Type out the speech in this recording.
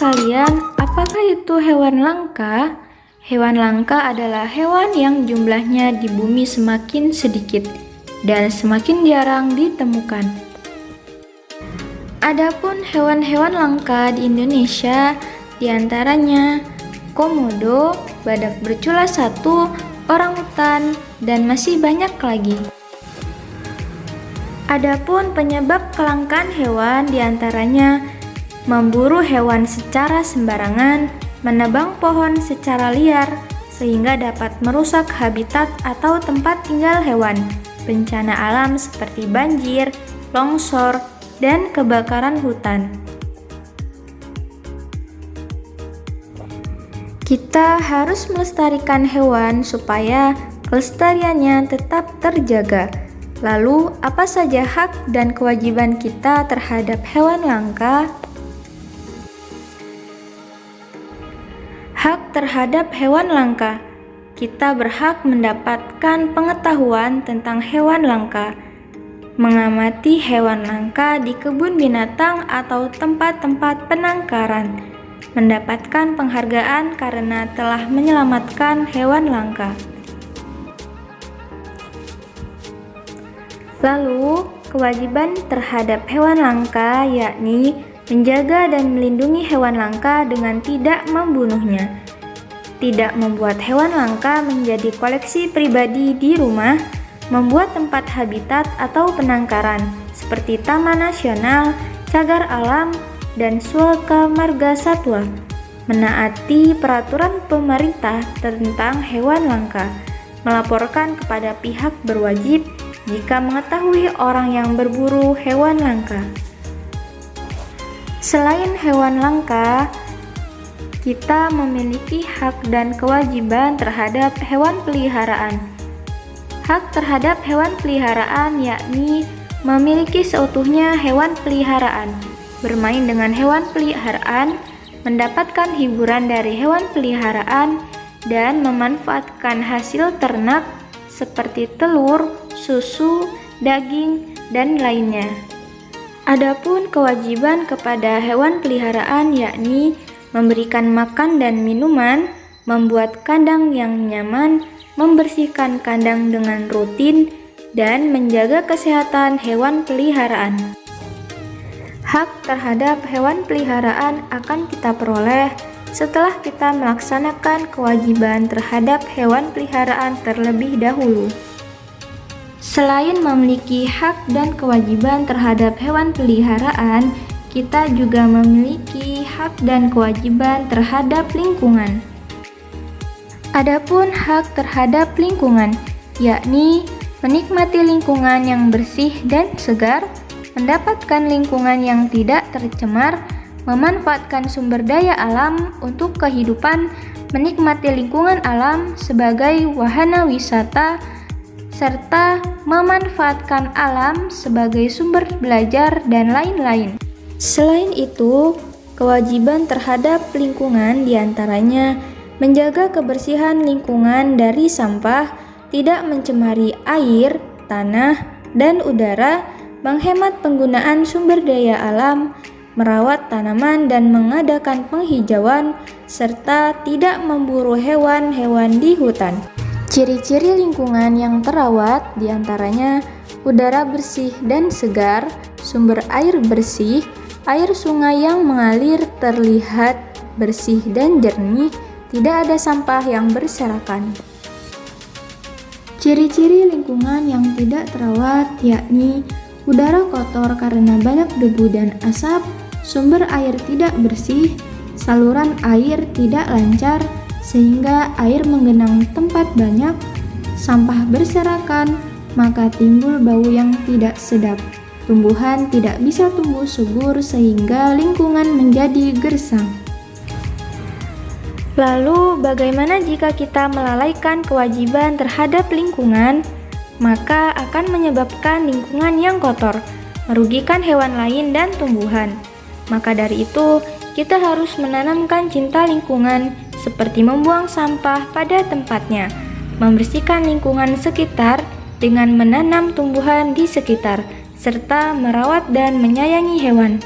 kalian, apakah itu hewan langka? Hewan langka adalah hewan yang jumlahnya di bumi semakin sedikit dan semakin jarang ditemukan. Adapun hewan-hewan langka di Indonesia, diantaranya komodo, badak bercula 1, orangutan, dan masih banyak lagi. Adapun penyebab kelangkaan hewan diantaranya memburu hewan secara sembarangan, menebang pohon secara liar sehingga dapat merusak habitat atau tempat tinggal hewan, bencana alam seperti banjir, longsor, dan kebakaran hutan. Kita harus melestarikan hewan supaya kelestariannya tetap terjaga. Lalu, apa saja hak dan kewajiban kita terhadap hewan langka? Hak terhadap hewan langka. Kita berhak mendapatkan pengetahuan tentang hewan langka, mengamati hewan langka di kebun binatang atau tempat-tempat penangkaran, mendapatkan penghargaan karena telah menyelamatkan hewan langka. Lalu, kewajiban terhadap hewan langka yakni menjaga dan melindungi hewan langka dengan tidak membunuhnya, tidak membuat hewan langka menjadi koleksi pribadi di rumah, membuat tempat habitat atau penangkaran seperti taman nasional, cagar alam, dan suaka marga satwa, menaati peraturan pemerintah tentang hewan langka, melaporkan kepada pihak berwajib jika mengetahui orang yang berburu hewan langka. Selain hewan langka, kita memiliki hak dan kewajiban terhadap hewan peliharaan. Hak terhadap hewan peliharaan yakni memiliki seutuhnya hewan peliharaan, bermain dengan hewan peliharaan, mendapatkan hiburan dari hewan peliharaan, dan memanfaatkan hasil ternak seperti telur, susu, daging, dan lainnya. Adapun kewajiban kepada hewan peliharaan yakni memberikan makan dan minuman, membuat kandang yang nyaman, membersihkan kandang dengan rutin, dan menjaga kesehatan hewan peliharaan. Hak terhadap hewan peliharaan akan kita peroleh setelah kita melaksanakan kewajiban terhadap hewan peliharaan terlebih dahulu. Selain memiliki hak dan kewajiban terhadap hewan peliharaan, kita juga memiliki hak dan kewajiban terhadap lingkungan. Adapun hak terhadap lingkungan, yakni menikmati lingkungan yang bersih dan segar, mendapatkan lingkungan yang tidak tercemar, memanfaatkan sumber daya alam untuk kehidupan, menikmati lingkungan alam sebagai wahana wisata, serta memanfaatkan alam sebagai sumber belajar dan lain-lain. Selain itu, kewajiban terhadap lingkungan diantaranya menjaga kebersihan lingkungan dari sampah, tidak mencemari air, tanah, dan udara, menghemat penggunaan sumber daya alam, merawat tanaman dan mengadakan penghijauan, serta tidak memburu hewan-hewan di hutan. Ciri-ciri lingkungan yang terawat diantaranya udara bersih dan segar, sumber air bersih, air sungai yang mengalir terlihat bersih dan jernih, tidak ada sampah yang berserakan. Ciri-ciri lingkungan yang tidak terawat yakni udara kotor karena banyak debu dan asap, sumber air tidak bersih, saluran air tidak lancar sehingga air menggenang tempat banyak, sampah berserakan, maka timbul bau yang tidak sedap. Tumbuhan tidak bisa tumbuh subur sehingga lingkungan menjadi gersang. Lalu, bagaimana jika kita melalaikan kewajiban terhadap lingkungan? Maka akan menyebabkan lingkungan yang kotor, merugikan hewan lain dan tumbuhan. Maka dari itu, kita harus menanamkan cinta lingkungan seperti membuang sampah pada tempatnya, membersihkan lingkungan sekitar dengan menanam tumbuhan di sekitar, serta merawat dan menyayangi hewan.